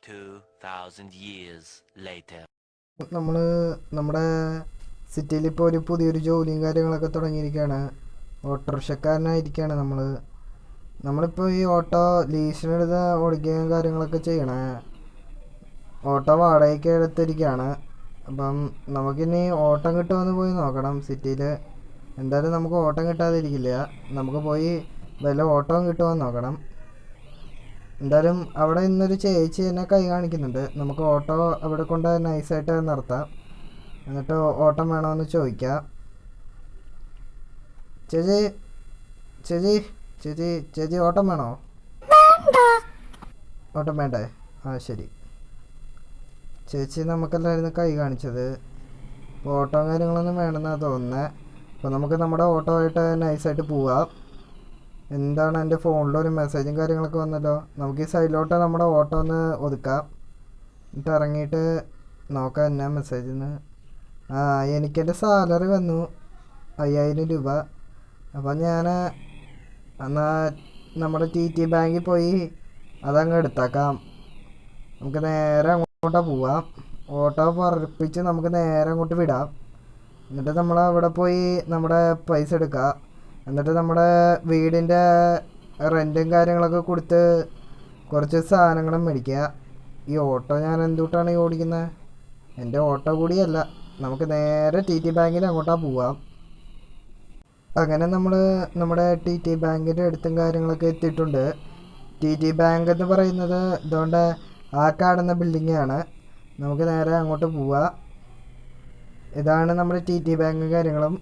2,000 years later. നമ്മൾ നമ്മുടെ സിറ്റിയിൽ ഇപ്പോൾ ഒരു പുതിയൊരു ജോലിയും കാര്യങ്ങളൊക്കെ തുടങ്ങിയിരിക്കുകയാണ്. ഓട്ടോറിക്ഷക്കാരനായിരിക്കുകയാണ് നമ്മളിപ്പോൾ ഈ ഓട്ടോ ലീസിനെടുത്ത് ഓടിക്കുകയും കാര്യങ്ങളൊക്കെ ചെയ്യണേ. ഓട്ടോ വാടകയ്ക്ക് എടുത്തിരിക്കുകയാണ്. അപ്പം നമുക്കിനി ഓട്ടം കിട്ടുമെന്ന് പോയി നോക്കണം. സിറ്റിയിൽ എന്തായാലും നമുക്ക് ഓട്ടം കിട്ടാതിരിക്കില്ല. നമുക്ക് പോയി വല്ല ഓട്ടവും കിട്ടുമെന്ന് നോക്കണം. എന്തായാലും അവിടെ ഇന്നൊരു ചേച്ചി എന്നെ കൈ കാണിക്കുന്നുണ്ട്. നമുക്ക് ഓട്ടോ അവിടെ കൊണ്ട് നൈസായിട്ട് നിർത്താം. എന്നിട്ട് ഓട്ടം വേണമെന്ന് ചോദിക്കാം. ചേച്ചി ചേച്ചി ചേച്ചി ചേച്ചി ഓട്ടം വേണോ? ഓട്ടം വേണ്ടേ? ശരി. ചേച്ചി നമുക്കല്ലായിരുന്നു കൈ കാണിച്ചത്. ഇപ്പോൾ ഓട്ടോ കാര്യങ്ങളൊന്നും വേണമെന്നാണ് തോന്നുന്നത്. അപ്പോൾ നമുക്ക് നമ്മുടെ ഓട്ടോ ആയിട്ട് നൈസായിട്ട് പോവാം. എന്താണ് എൻ്റെ ഫോണിലൊരു മെസ്സേജും കാര്യങ്ങളൊക്കെ വന്നല്ലോ. നമുക്ക് ഈ സൈഡിലോട്ട് നമ്മുടെ ഓട്ടോ ഒന്ന് ഒതുക്കാം. എന്നിട്ട് ഇറങ്ങിയിട്ട് നോക്കാം എന്നാ മെസ്സേജെന്ന്. എനിക്കെൻ്റെ സാലറി വന്നു 5000 രൂപ. അപ്പം ഞാൻ എന്നാൽ നമ്മുടെ TT ബാങ്കിൽ പോയി അതങ്ങ് എടുത്തേക്കാം. നമുക്ക് നേരെ അങ്ങോട്ടാണ് പോവാം. ഓട്ടോ പറപ്പിച്ച് നമുക്ക് നേരെ അങ്ങോട്ട് വിടാം. എന്നിട്ട് നമ്മൾ അവിടെ പോയി നമ്മുടെ പൈസ എടുക്കാം. എന്നിട്ട് നമ്മുടെ വീടിൻ്റെ റെൻറ്റും കാര്യങ്ങളൊക്കെ കൊടുത്ത് കുറച്ച് സാധനങ്ങളും മേടിക്കുക. ഈ ഓട്ടോ ഞാൻ എന്തുകൊണ്ടാണ് ഈ ഓടിക്കുന്നത്? എൻ്റെ ഓട്ടോ കൂടിയല്ല. നമുക്ക് നേരെ TT ബാങ്കിൽ അങ്ങോട്ടാണ് പോവാം. അങ്ങനെ നമ്മൾ നമ്മുടെ TT ബാങ്കിൻ്റെ അടുത്തും കാര്യങ്ങളൊക്കെ എത്തിയിട്ടുണ്ട്. TT ബാങ്ക് എന്ന് പറയുന്നത് ഇതുകൊണ്ട് ആ കാണുന്ന ബിൽഡിങ്ങാണ്. നമുക്ക് നേരെ അങ്ങോട്ട് പോവാം. ഇതാണ് നമ്മുടെ TT ബാങ്കും കാര്യങ്ങളും.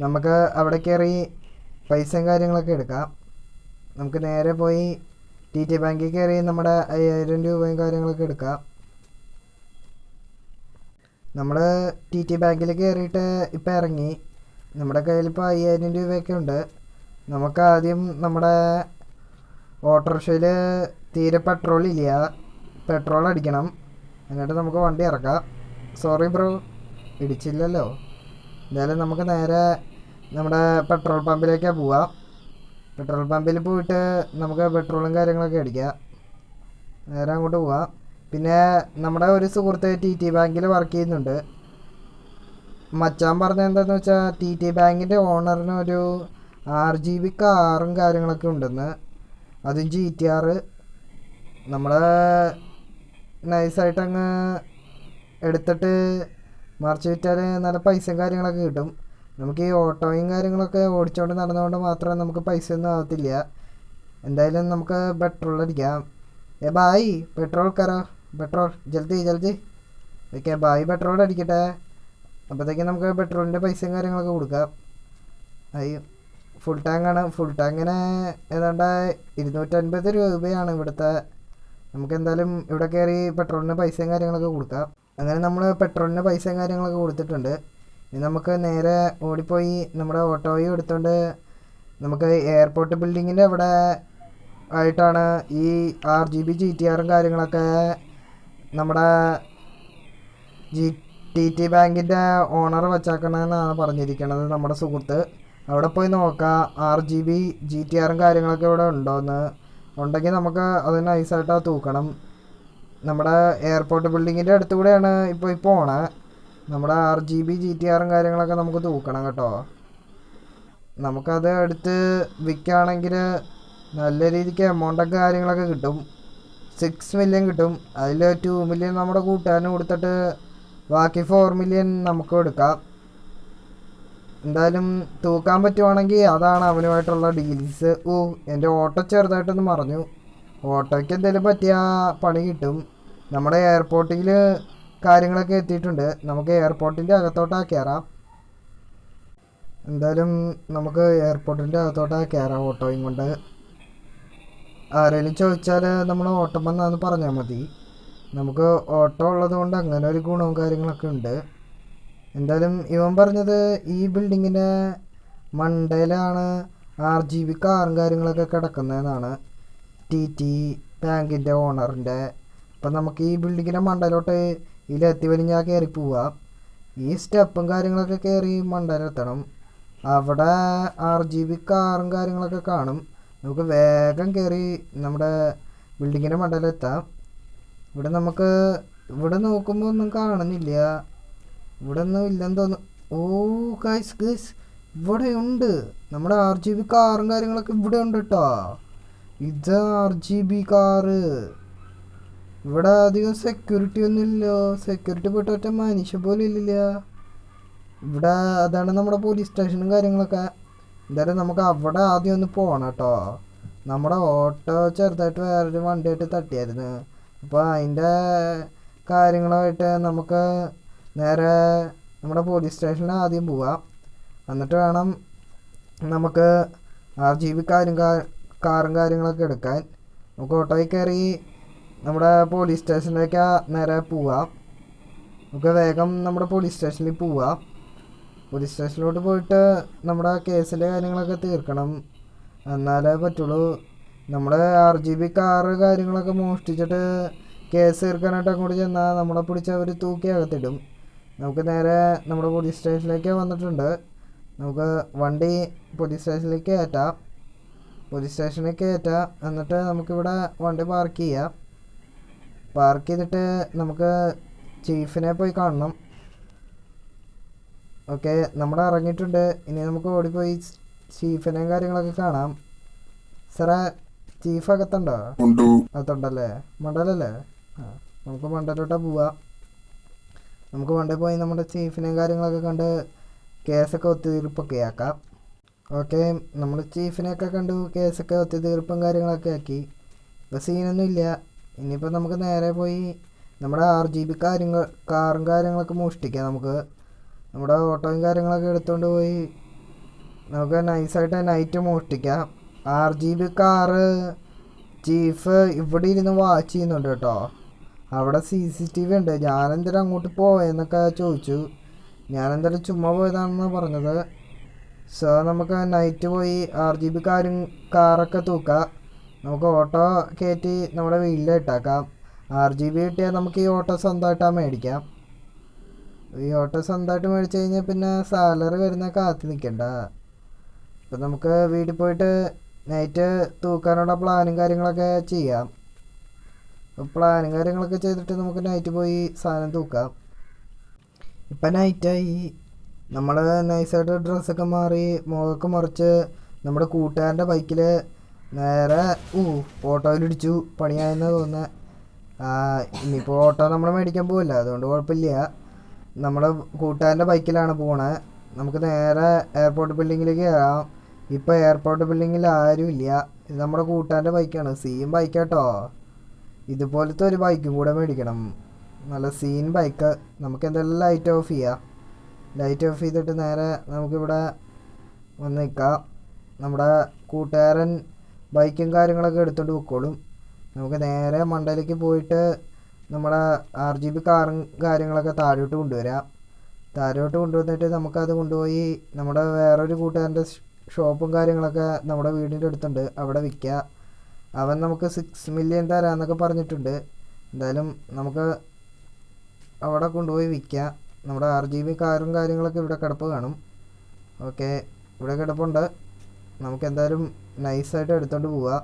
നമുക്ക് അവിടെ കയറി പൈസയും കാര്യങ്ങളൊക്കെ എടുക്കാം. നമുക്ക് നേരെ പോയി TT ബാങ്കിൽ കയറി നമ്മുടെ 5000 രൂപയും കാര്യങ്ങളൊക്കെ എടുക്കാം. നമ്മൾ TT ബാങ്കിൽ കയറിയിട്ട് ഇപ്പോൾ ഇറങ്ങി. നമ്മുടെ കയ്യിലിപ്പോൾ 5000 രൂപയൊക്കെ ഉണ്ട്. നമുക്ക് ആദ്യം നമ്മുടെ ഓട്ടോറിക്ഷയിൽ തീരെ പെട്രോളില്ല. പെട്രോൾ അടിക്കണം. എന്നിട്ട് നമുക്ക് വണ്ടി ഇറക്കാം. സോറി ബ്രോ, ഇടിച്ചില്ലല്ലോ. എന്തായാലും നമുക്ക് നേരെ നമ്മുടെ പെട്രോൾ പമ്പിലേക്കാണ് പോവാം. പെട്രോൾ പമ്പിൽ പോയിട്ട് നമുക്ക് പെട്രോളും കാര്യങ്ങളൊക്കെ അടിക്കാം. നേരെ അങ്ങോട്ട് പോവാം. പിന്നെ നമ്മുടെ ഒരു സുഹൃത്ത് TT ബാങ്കിൽ വർക്ക് ചെയ്യുന്നുണ്ട്. മച്ചാൻ പറഞ്ഞത് എന്താണെന്ന് വെച്ചാൽ TT ബാങ്കിൻ്റെ ഓണറിന് ഒരു RGB കാറും കാര്യങ്ങളൊക്കെ ഉണ്ടെന്ന്. അതും GTR. നമ്മൾ നൈസായിട്ട് അങ്ങ് എടുത്തിട്ട് മറിച്ച് വിറ്റാൽ നല്ല പൈസയും കാര്യങ്ങളൊക്കെ കിട്ടും. നമുക്ക് ഈ ഓട്ടോയും കാര്യങ്ങളൊക്കെ ഓടിച്ചുകൊണ്ട് നടന്നുകൊണ്ട് മാത്രമേ നമുക്ക് പൈസയൊന്നും ആവത്തില്ല. എന്തായാലും നമുക്ക് പെട്രോൾ അടിക്കാം. ബായ് പെട്രോൾ കറോ, പെട്രോൾ ജൽദി ജൽദി. ഓക്കെ ബായ് പെട്രോൾ അടിക്കട്ടെ. അപ്പോഴത്തേക്കും നമുക്ക് പെട്രോളിൻ്റെ പൈസയും കാര്യങ്ങളൊക്കെ കൊടുക്കാം. അയ്യോ ഫുൾ ടാങ്കാണ്. ഫുൾ ടാങ്കിന് ഏതാണ്ട് 250 രൂപയാണ് ഇവിടുത്തെ. നമുക്ക് എന്തായാലും ഇവിടെ കയറി പെട്രോളിന് പൈസയും കാര്യങ്ങളൊക്കെ കൊടുക്കാം. അങ്ങനെ നമ്മൾ പെട്രോളിന് പൈസയും കാര്യങ്ങളൊക്കെ കൊടുത്തിട്ടുണ്ട്. ഇനി നമുക്ക് നേരെ ഓടിപ്പോയി നമ്മുടെ ഓട്ടോയും എടുത്തുകൊണ്ട് നമുക്ക് എയർപോർട്ട് ബിൽഡിങ്ങിൻ്റെ അവിടെ ആയിട്ടാണ് ഈ RGB GTRും കാര്യങ്ങളൊക്കെ നമ്മുടെ TT ബാങ്കിൻ്റെ ഓണർ വച്ചാക്കണമെന്നാണ് പറഞ്ഞിരിക്കുന്നത് നമ്മുടെ സുഹൃത്ത്. അവിടെ പോയി നോക്കാം RGB GTRും കാര്യങ്ങളൊക്കെ ഇവിടെ ഉണ്ടോയെന്ന്. ഉണ്ടെങ്കിൽ നമുക്ക് അത് നൈസായിട്ട് തൂക്കണം. നമ്മുടെ എയർപോർട്ട് ബിൽഡിങ്ങിൻ്റെ അടുത്ത് കൂടെയാണ് ഇപ്പോൾ പോണേ. നമ്മുടെ RGB GTRും കാര്യങ്ങളൊക്കെ നമുക്ക് തൂക്കണം കേട്ടോ. നമുക്കത് എടുത്ത് വിൽക്കുകയാണെങ്കിൽ നല്ല രീതിക്ക് എമൗണ്ടൊക്കെ കാര്യങ്ങളൊക്കെ കിട്ടും. 6 മില്യൺ കിട്ടും. അതിൽ 2 മില്യൺ നമ്മുടെ കൂട്ടുകാരന് കൊടുത്തിട്ട് ബാക്കി 4 മില്യൺ നമുക്ക് എടുക്കാം. എന്തായാലും തൂക്കാൻ പറ്റുവാണെങ്കിൽ അതാണ് അവനുമായിട്ടുള്ള ഡീൽസ്. എൻ്റെ ഓട്ടോ ചെറുതായിട്ടൊന്ന് മറഞ്ഞു. ഓട്ടോയ്ക്ക് എന്തെങ്കിലും പറ്റിയ പണി കിട്ടും. നമ്മുടെ എയർപോർട്ടിൽ കാര്യങ്ങളൊക്കെ എത്തിയിട്ടുണ്ട്. നമുക്ക് എയർപോർട്ടിൻ്റെ അകത്തോട്ടാ കയറാം. എന്തായാലും നമുക്ക് എയർപോർട്ടിൻ്റെ അകത്തോട്ടാ കയറാം ഓട്ടോയും കൊണ്ട്. ആരെങ്കിലും ചോദിച്ചാൽ നമ്മൾ ഓട്ടം വന്നാന്ന് പറഞ്ഞാൽ മതി. നമുക്ക് ഓട്ടോ ഉള്ളത് കൊണ്ട് അങ്ങനെ ഒരു ഗുണവും കാര്യങ്ങളൊക്കെ ഉണ്ട്. എന്തായാലും ഇവൻ പറഞ്ഞത് ഈ ബിൽഡിങ്ങിൻ്റെ മണ്ടയിലാണ് RGB കാറും കാര്യങ്ങളൊക്കെ കിടക്കുന്നതെന്നാണ് TT ബാങ്കിൻ്റെ ഓണറിൻ്റെ. അപ്പം നമുക്ക് ഈ ബിൽഡിങ്ങിൻ്റെ മണ്ടയിലോട്ട് ഇതിലെത്തി വലിഞ്ഞാൽ കയറി പോവാം. ഈ സ്റ്റെപ്പും കാര്യങ്ങളൊക്കെ കയറി മണ്ടയിലെത്തണം. അവിടെ RGB കാറും കാര്യങ്ങളൊക്കെ കാണും. നമുക്ക് വേഗം കയറി നമ്മുടെ ബിൽഡിങ്ങിൻ്റെ മണ്ടയിലെത്താം. ഇവിടെ നമുക്ക് ഇവിടെ നോക്കുമ്പോൾ ഒന്നും കാണുന്നില്ല. ഇവിടെ ഒന്നും ഇല്ലെന്ന് തോന്നുന്നു. ഓ ഗൈസ് ഗൈസ്, ഇവിടെ ഉണ്ട് നമ്മുടെ RGB കാറും കാര്യങ്ങളൊക്കെ ഇവിടെ ഉണ്ട് കേട്ടോ. ഇത് RGB കാറ്. ഇവിടെ അധികം സെക്യൂരിറ്റി ഒന്നും ഇല്ലല്ലോ. സെക്യൂരിറ്റി പോയിട്ട് ഒറ്റ മനുഷ്യ പോലും ഇല്ലില്ല ഇവിടെ. അതാണ് നമ്മുടെ പോലീസ് സ്റ്റേഷനും കാര്യങ്ങളൊക്കെ. എന്തായാലും നമുക്ക് അവിടെ ആദ്യം ഒന്ന് പോകണം കേട്ടോ. നമ്മുടെ ഓട്ടോ ചെറുതായിട്ട് വേറൊരു വണ്ടിയായിട്ട് തട്ടിയായിരുന്നു. അപ്പോൾ അതിൻ്റെ കാര്യങ്ങളുമായിട്ട് നമുക്ക് നേരെ നമ്മുടെ പോലീസ് സ്റ്റേഷനിൽ ആദ്യം പോവാം. എന്നിട്ട് വേണം നമുക്ക് RGB കാറും കാര്യങ്ങളൊക്കെ എടുക്കാൻ. നമുക്ക് ഓട്ടോയിൽ കയറി നമ്മുടെ പോലീസ് സ്റ്റേഷനിലേക്ക് നേരെ പോവാം. നമുക്ക് വേഗം നമ്മുടെ പോലീസ് സ്റ്റേഷനിൽ പോവാം. പോലീസ് സ്റ്റേഷനിലോട്ട് പോയിട്ട് നമ്മുടെ കേസിൻ്റെ കാര്യങ്ങളൊക്കെ തീർക്കണം. എന്നാലേ പറ്റുള്ളൂ. നമ്മുടെ RGB കാറ് കാര്യങ്ങളൊക്കെ മോഷ്ടിച്ചിട്ട് കേസ് തീർക്കാനായിട്ട് അങ്ങോട്ട് ചെന്നാൽ നമ്മളെ പിടിച്ച് അവർ തൂക്കി അകത്തിടും. നമുക്ക് നേരെ നമ്മുടെ പോലീസ് സ്റ്റേഷനിലേക്ക് വന്നിട്ടുണ്ട്. നമുക്ക് വണ്ടി പോലീസ് സ്റ്റേഷനിലേക്ക് കയറ്റാം. പോലീസ് സ്റ്റേഷനിലേക്ക് കയറ്റാം. എന്നിട്ട് നമുക്കിവിടെ വണ്ടി പാർക്ക് ചെയ്യാം. പാർക്ക് ചെയ്തിട്ട് നമുക്ക് ചീഫിനെ പോയി കാണണം. ഓക്കെ, നമ്മൾ ഇറങ്ങിയിട്ടുണ്ട്. ഇനി നമുക്ക് ഓടിപ്പോയി ചീഫിനെയും കാര്യങ്ങളൊക്കെ കാണാം. സാറേ, ചീഫ് അകത്തുണ്ടോ? അകത്തുണ്ടല്ലേ? മണ്ടലല്ലേ? നമുക്ക് മണ്ടലോട്ടാ പോവാം. നമുക്ക് മണ്ടയിൽ പോയി നമ്മുടെ ചീഫിനെയും കാര്യങ്ങളൊക്കെ കണ്ട് കേസൊക്കെ ഒത്തുതീർപ്പൊക്കെ ആക്കാം. ഓക്കെ, നമ്മൾ ചീഫിനെയൊക്കെ കണ്ടു. കേസൊക്കെ ഒത്തുതീർപ്പും കാര്യങ്ങളൊക്കെ ആക്കി. ഇപ്പോൾ സീനൊന്നും ഇല്ല. ഇനിയിപ്പോൾ നമുക്ക് നേരെ പോയി നമ്മുടെ RGB കാറും കാര്യങ്ങളൊക്കെ മോഷ്ടിക്കാം. നമുക്ക് നമ്മുടെ ഓട്ടോയും കാര്യങ്ങളൊക്കെ എടുത്തുകൊണ്ട് പോയി നമുക്ക് നൈസായിട്ട് നൈറ്റ് മോഷ്ടിക്കാം. RGB കാറ് ചീഫ് ഇവിടെ ഇരുന്ന് വാച്ച് ചെയ്യുന്നുണ്ട് കേട്ടോ. അവിടെ CCTV ഉണ്ട്. ഞാനെന്തിനാ അങ്ങോട്ട് പോയെന്നൊക്കെ ചോദിച്ചു. ഞാനെന്തായാലും ചുമ്മാ പോയതാണെന്ന് പറഞ്ഞത്. സോ നമുക്ക് നൈറ്റ് പോയി RGB കാറൊക്കെ തൂക്കാം. നമുക്ക് ഓട്ടോ കയറ്റി നമ്മുടെ വീട്ടിലിട്ടാക്കാം. RGB കിട്ടിയാൽ നമുക്ക് ഈ ഓട്ടോ സ്വന്തമായിട്ടാണ് മേടിക്കാം. ഈ ഓട്ടോ സ്വന്തമായിട്ട് മേടിച്ച് കഴിഞ്ഞാൽ പിന്നെ സാലറി വരുന്ന കാത്തു നിൽക്കണ്ട. ഇപ്പം നമുക്ക് വീട്ടിൽ പോയിട്ട് നൈറ്റ് തൂക്കാനുള്ള പ്ലാനും കാര്യങ്ങളൊക്കെ ചെയ്യാം. പ്ലാനും കാര്യങ്ങളൊക്കെ ചെയ്തിട്ട് നമുക്ക് നൈറ്റ് പോയി സാധനം തൂക്കാം. ഇപ്പം നൈറ്റായി. നമ്മൾ നൈസായിട്ട് ഡ്രസ്സൊക്കെ മാറി മുഖമൊക്കെ മറിച്ച് നമ്മുടെ കൂട്ടുകാരൻ്റെ ബൈക്കിൽ നേരെ ഓട്ടോയിലിടിച്ചു. പണിയായെന്ന് തോന്നുന്നത്. ഇനിയിപ്പോൾ ഓട്ടോ നമ്മൾ മേടിക്കാൻ പോവില്ല, അതുകൊണ്ട് കുഴപ്പമില്ല. നമ്മുടെ കൂട്ടുകാരൻ്റെ ബൈക്കിലാണ് പോണത്. നമുക്ക് നേരെ എയർപോർട്ട് ബിൽഡിങ്ങിലേക്ക് കയറാം. ഇപ്പോൾ എയർപോർട്ട് ബിൽഡിങ്ങിൽ ആരുമില്ല. ഇത് നമ്മുടെ കൂട്ടുകാരൻ്റെ ബൈക്കാണ്. സീൻ ബൈക്കാട്ടോ. ഇതുപോലത്തെ ഒരു ബൈക്കും കൂടെ മേടിക്കണം. നല്ല സീൻ ബൈക്ക്. നമുക്ക് എന്തായാലും ലൈറ്റ് ഓഫ് ചെയ്യാം. ലൈറ്റ് ഓഫ് ചെയ്തിട്ട് നേരെ നമുക്കിവിടെ വന്ന് നിൽക്കാം. നമ്മുടെ കൂട്ടുകാരൻ ബൈക്കും കാര്യങ്ങളൊക്കെ എടുത്തുകൊണ്ട് പൊക്കോളും. നമുക്ക് നേരെ മണ്ടയിലേക്ക് പോയിട്ട് നമ്മുടെ RGB കാറും കാര്യങ്ങളൊക്കെ താഴോട്ട് കൊണ്ടുവരാം. താഴോട്ട് കൊണ്ടുവന്നിട്ട് നമുക്കത് കൊണ്ടുപോയി നമ്മുടെ വേറൊരു കൂട്ടുകാരൻ്റെ ഷോപ്പും കാര്യങ്ങളൊക്കെ നമ്മുടെ വീടിൻ്റെ അടുത്തുണ്ട്, അവിടെ വിൽക്കുക. അവൻ നമുക്ക് 6 മില്യൺ തരാമെന്നൊക്കെ പറഞ്ഞിട്ടുണ്ട്. എന്തായാലും നമുക്ക് അവിടെ കൊണ്ടുപോയി വിൽക്കാം. നമ്മുടെ RGB കാറും കാര്യങ്ങളൊക്കെ ഇവിടെ കിടപ്പ് കാണും. ഓക്കെ, ഇവിടെ കിടപ്പുണ്ട്. നമുക്ക് എന്തായാലും നൈസായിട്ട് എടുത്തോണ്ട് പോവാം.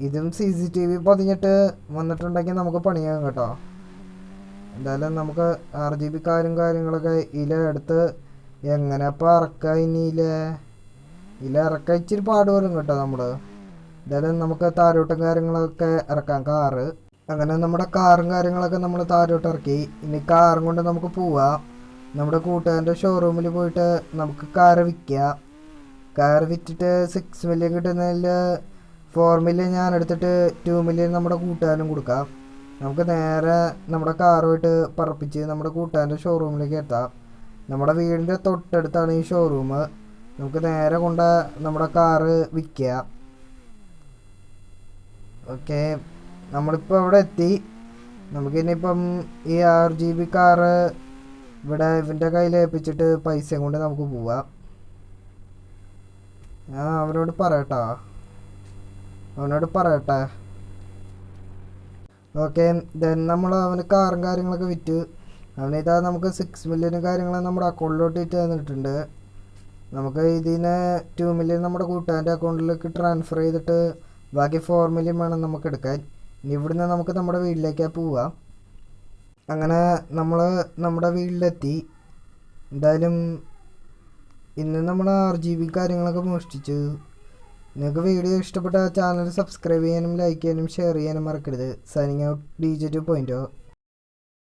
ഇതും CCTV പതിഞ്ഞിട്ട് വന്നിട്ടുണ്ടെങ്കിൽ നമുക്ക് പണിയാകും കേട്ടോ. എന്തായാലും നമുക്ക് RGB കാറും കാര്യങ്ങളൊക്കെ ഇതിലെടുത്ത് എങ്ങനെ ഇപ്പോൾ ഇറക്കാം. ഇതിൽ ഇറക്കാൻ ഇച്ചിരി പാട് വരും കേട്ടോ. നമ്മൾ എന്തായാലും നമുക്ക് താരോട്ടും കാര്യങ്ങളൊക്കെ ഇറക്കാം. കാറ് അങ്ങനെ നമ്മുടെ കാറും കാര്യങ്ങളൊക്കെ നമ്മൾ താരോട്ട് ഇറക്കി. ഇനി കാറും കൊണ്ട് നമുക്ക് പോവാം. നമ്മുടെ കൂട്ടുകാരൻ്റെ ഷോറൂമിൽ പോയിട്ട് നമുക്ക് കാറ് വിൽക്കാം. കാറ് വിറ്റിട്ട് 6 മില്യൺ കിട്ടുന്നതിൽ 4 മില്യൺ ഞാൻ എടുത്തിട്ട് 2 മില്യൺ നമ്മുടെ കൂട്ടുകാരനും കൊടുക്കാം. നമുക്ക് നേരെ നമ്മുടെ കാറുമായിട്ട് പറപ്പിച്ച് നമ്മുടെ കൂട്ടുകാരൻ്റെ ഷോറൂമിലേക്ക് എത്താം. നമ്മുടെ വീടിൻ്റെ തൊട്ടടുത്താണ് ഈ ഷോറൂം. നമുക്ക് നേരെ കൊണ്ട് നമ്മുടെ കാറ് വിൽക്കാം. ഓക്കെ, നമ്മളിപ്പോൾ അവിടെ എത്തി. നമുക്കിനിയിപ്പം ഈ RGB കാറ് ഇവിടെ ഇവൻ്റെ കയ്യിൽ ഏൽപ്പിച്ചിട്ട് പൈസയും കൊണ്ട് നമുക്ക് പോവാം. ഞാൻ അവനോട് പറയട്ടെ. ഓക്കെ, ദെൻ നമ്മൾ അവന് കാറും കാര്യങ്ങളൊക്കെ വിറ്റു. അവനിതാ നമുക്ക് 6 മില്യൺ കാര്യങ്ങൾ നമ്മുടെ അക്കൗണ്ടിലോട്ട് ഇട്ട് തന്നിട്ടുണ്ട്. നമുക്ക് ഇതിന് 2 മില്യൺ നമ്മുടെ കൂട്ടുകാരൻ്റെ അക്കൗണ്ടിലേക്ക് ട്രാൻസ്ഫർ ചെയ്തിട്ട് ബാക്കി 4 മില്യൺ വേണം നമുക്ക് എടുക്കാൻ. ഇനി ഇവിടുന്ന് നമുക്ക് നമ്മുടെ വീട്ടിലേക്ക് പോവാം. അങ്ങനെ നമ്മൾ നമ്മുടെ വീട്ടിലെത്തി. എന്തായാലും ഇന്ന് നമ്മൾ RGB കാര്യങ്ങളൊക്കെ മോഷ്ടിച്ചു. നിങ്ങൾക്ക് വീഡിയോ ഇഷ്ടപ്പെട്ട ചാനൽ സബ്സ്ക്രൈബ് ചെയ്യാനും ലൈക്ക് ചെയ്യാനും ഷെയർ ചെയ്യാനും മറക്കരുത്. Signing out DJ 2.0.